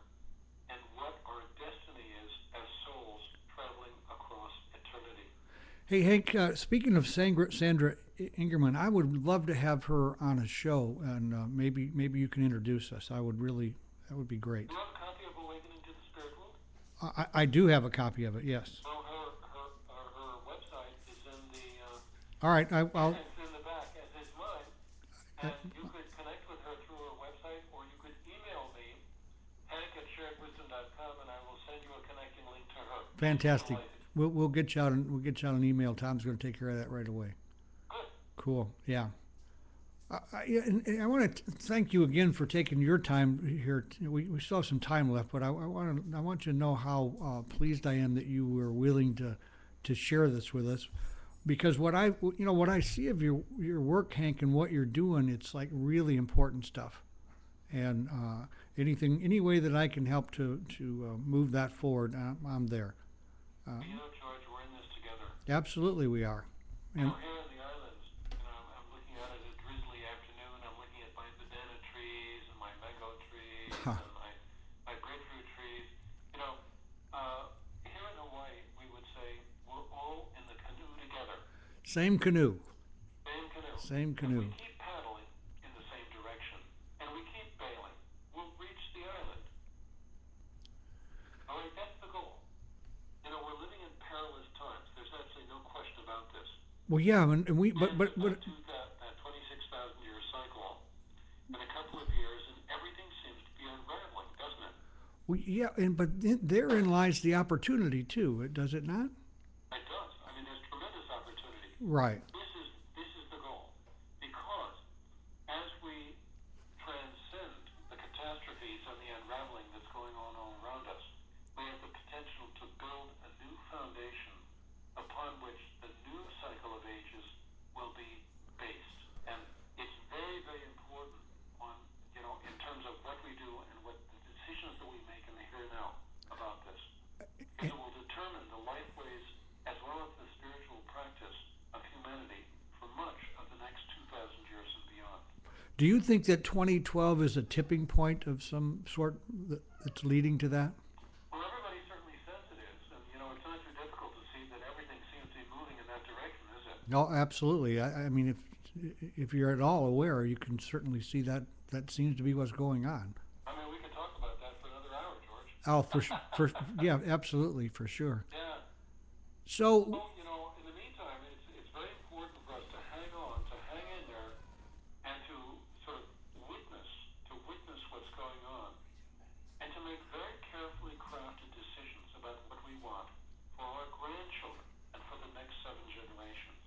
and what our destiny is as souls traveling across eternity. Hey, Hank, speaking of Sandra Ingerman, I would love to have her on a show, and maybe you can introduce us. That would be great. Do you have a copy of Awakening to the Spirit World? I do have a copy of it, yes. Well, her website is in the... All right, I'll... It's in the back, as is mine. And you could connect with her through her website, or you could email me, hank@sharedwisdom.com, and I will send you a connecting link to her. Fantastic. We'll get you out an email. Tom's going to take care of that right away. Good. Cool. Yeah. I want to thank you again for taking your time here. We still have some time left, but I want you to know how pleased I am that you were willing to share this with us, because what I see of your work, Hank, and what you're doing, it's like really important stuff, and any way that I can help to move that forward, I'm there. George, we're in this together. Absolutely, we are. And Here in the islands, I'm looking at it a drizzly afternoon. I'm looking at my banana trees and my mango trees and my grapefruit trees. Here in Hawaii, we would say we're all in the canoe together. same canoe. Same canoe. Same canoe. If we keep paddling in the same direction and we keep bailing, we'll reach the island. All right, that's the goal. We're living in perilous times. There's absolutely no question about this. Well, yeah, and we but To that 26,000-year cycle in a couple of years, and everything seems to be unraveling, doesn't it? yeah, therein lies the opportunity too, does it not? It does. I mean, there's tremendous opportunity. Right. This is the goal, because as we transcend the catastrophes and the unraveling that's going on all around us, we have the potential to build a new foundation upon which the new cycle of ages will be based. And it's very, very important in terms of what we do and what the decisions that we make in the here and now about this. Because it will determine the lifeways as well as the spiritual practice of humanity for much of the next 2,000 years and beyond. Do you think that 2012 is a tipping point of some sort that's leading to that? Well, everybody certainly says it is, and it's not too difficult to see that everything seems to be moving in that direction, is it? No, absolutely. I mean, if you're at all aware, you can certainly see that seems to be what's going on. I mean, we could talk about that for another hour, George. Oh, yeah, absolutely, for sure. Yeah. So, Well, in the meantime, it's very important for us to hang on, to hang in there, and to sort of witness what's going on, and to make very carefully crafted decisions about what we want for our grandchildren and for the next 7 generations.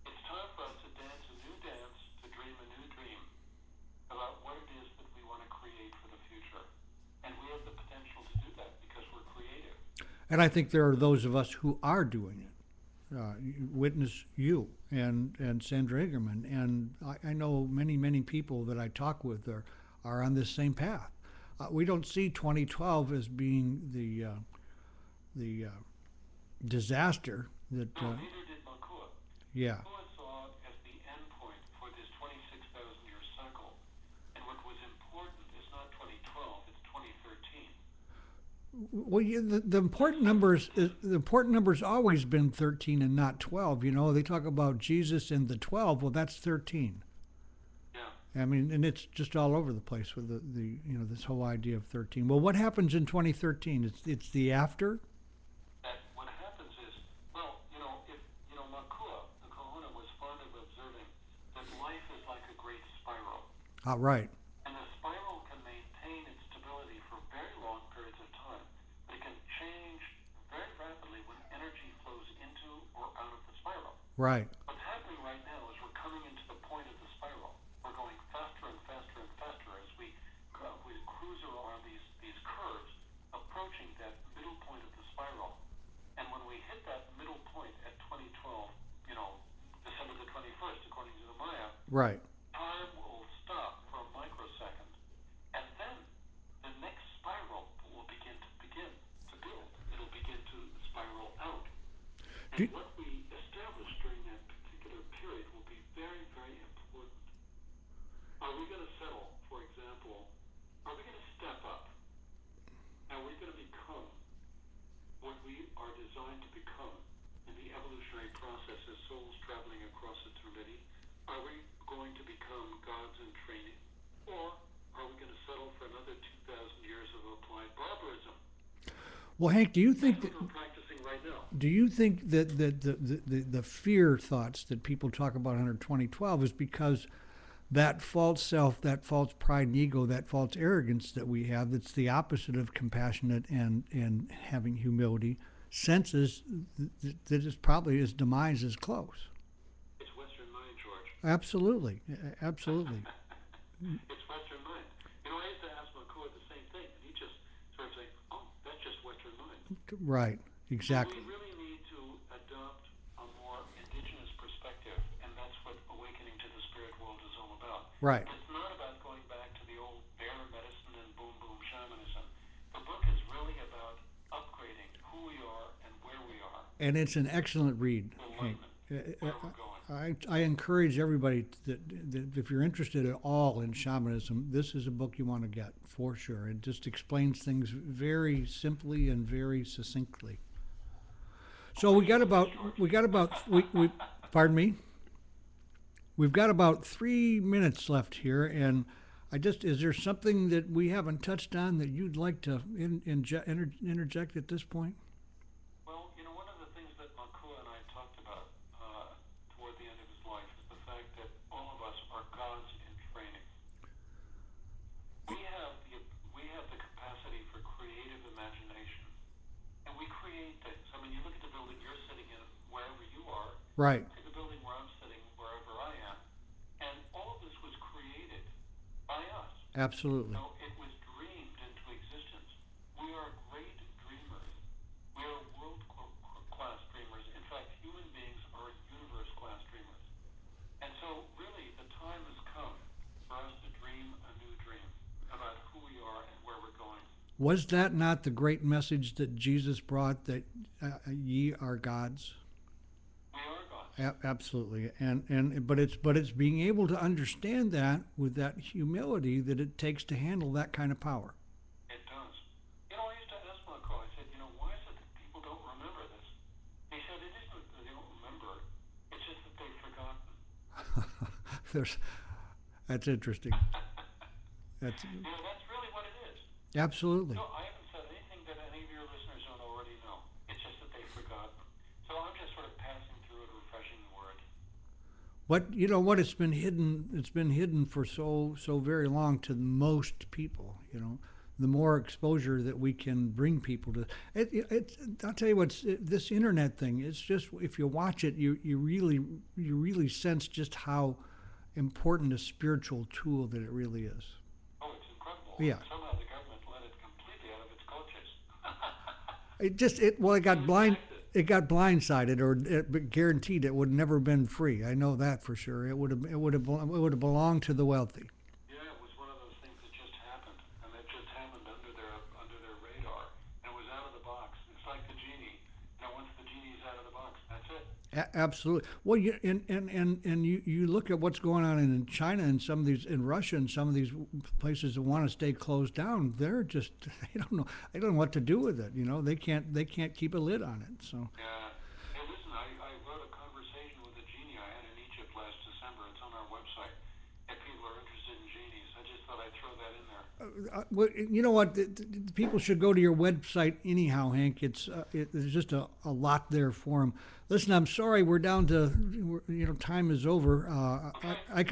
It's time for us to dance a new dance, to dream a new dream about what it is that we want to create for the future. And we have the potential to do that because we're creative. and I think there are those of us who are doing it. Witness you and Sandra Ingerman, and I know many people that I talk with are on this same path. We don't see 2012 as being the disaster that. No, neither did Makua. Yeah. Makua saw it as the end point for this 26,000-year cycle. And what was important is not 2012; it's 2013. Well, yeah, the important number's always been 13 and not 12. They talk about Jesus and the 12. Well, that's 13. Yeah. I mean, and it's just all over the place with the this whole idea of 13. Well, what happens in 2013? It's the after. That what happens is, well, if Makua, the Kahuna, was fond of observing that life is like a great spiral. Right. And the spiral can maintain its stability for very long periods of time, but it can change very rapidly when energy flows into or out of the spiral. Right. What's happening right now is we're coming into the point of the spiral. We're going faster and faster and faster as we cruise around these curves, approaching that middle point of the spiral. And when we hit that middle point at 2012, December the 21st, according to the Maya, Right. time will stop for a microsecond, and then the next spiral will begin to build. It'll begin to spiral out. And what we establish during that particular period will be very, very important. Are we going to settle, for example, are we going to step up? Are we going to become what we are designed to become in the evolutionary process as souls traveling across eternity? Are we going to become gods in training? Or are we going to settle for another 2,000 years of applied barbarism? Well, Hank, do you think That's what we're practicing right now. do you think that the fear thoughts that people talk about under 2012 is because that false self, that false pride and ego, that false arrogance that we have, that's the opposite of compassionate and having humility, senses that is probably his demise is close? It's Western mind, George. Absolutely. Absolutely. It's Western mind. I used to ask Makua the same thing, and he just sort of say, "Oh, that's just Western mind." Right. Exactly. We really need to adopt a more indigenous perspective, and that's what awakening to the spirit world is all about. Right. It's not about going back to the old bear medicine And it's an excellent read, Hank. Enlightenment. Where we're going. I encourage everybody that if you're interested at all in shamanism, this is a book you want to get for sure. It just explains things very simply and very succinctly. So we pardon me. We've got about 3 minutes left here, and is there something that we haven't touched on that you'd like to interject at this point? Well, one of the things that Makua and I talked about toward the end of his life is the fact that all of us are gods in training. We have the capacity for creative imagination, and we create things. I mean, you look at the building you're sitting in, wherever you are. Right. Look at the building where I'm sitting, wherever I am, and all of this was created by us. Absolutely. So it was dreamed into existence. We are great dreamers. We are world-class dreamers. In fact, human beings are universe-class dreamers. And so, really, the time has come for us to dream a new dream about who we are and where we're going. Was that not the great message that Jesus brought, that ye are gods? We are gods. Absolutely, but it's being able to understand that with that humility that it takes to handle that kind of power. It does. I used to ask Marco, I said, why is it that people don't remember this? He said, it isn't that they don't remember, it's just that they've forgotten. That's interesting. That's really what it is. Absolutely. No, I haven't said anything that any of your listeners don't already know. It's just that they've forgotten. So I'm just sort of passing through it, refreshing the word. But you know what? It's been hidden. It's been hidden for so very long to most people. The more exposure that we can bring people to I'll tell you what. This internet thing. It's just, if you watch it, you really sense just how important a spiritual tool that it really is. Oh, it's incredible. Yeah. Somehow the government let it completely out of its clutches. It got blindsided, or it guaranteed it would never been free. I know that for sure. It would have belonged to the wealthy. Yeah, it was one of those things that just happened, and it just happened under their radar, and it was out of the box. It's like the genie. Once the genie's out of the box, that's it. Absolutely. Well, you look at what's going on in China and in Russia and some of these places that want to stay closed down. They're just, they don't know what to do with it. They can't keep a lid on it. So. Yeah. Hey, listen, I wrote a conversation with a genie I had in Egypt last December. It's on our website. If people are interested in genies, I just thought I'd throw that in there. Well, you know what? People should go to your website anyhow, Hank. There's just a lot there for them. Listen, I'm sorry we're down to, time is over. Okay. I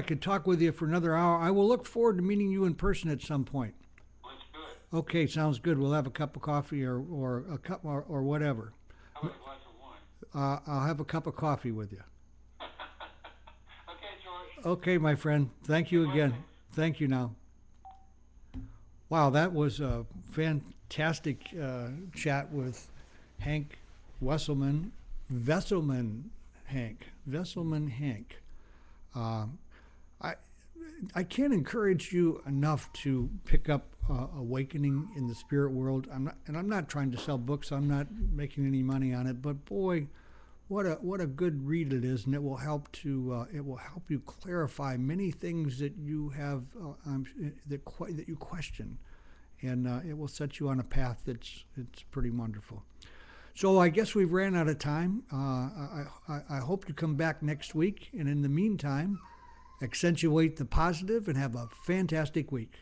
could talk with you for another hour. I will look forward to meeting you in person at some point. Let's do it. Okay, sounds good. We'll have a cup of coffee or a cup or whatever. How about a glass of wine? I'll have a cup of coffee with you. Okay, George. Okay, my friend. Thank you again. Thank you now. Wow, that was a fantastic chat with Hank Wesselman. Wesselman Hank. I can't encourage you enough to pick up Awakening in the Spirit World. I'm not trying to sell books. I'm not making any money on it. But boy, what a good read it is, and it will help you clarify many things that you have that you question, and it will set you on a path it's pretty wonderful. So I guess we've ran out of time. I hope you come back next week, and in the meantime, accentuate the positive and have a fantastic week.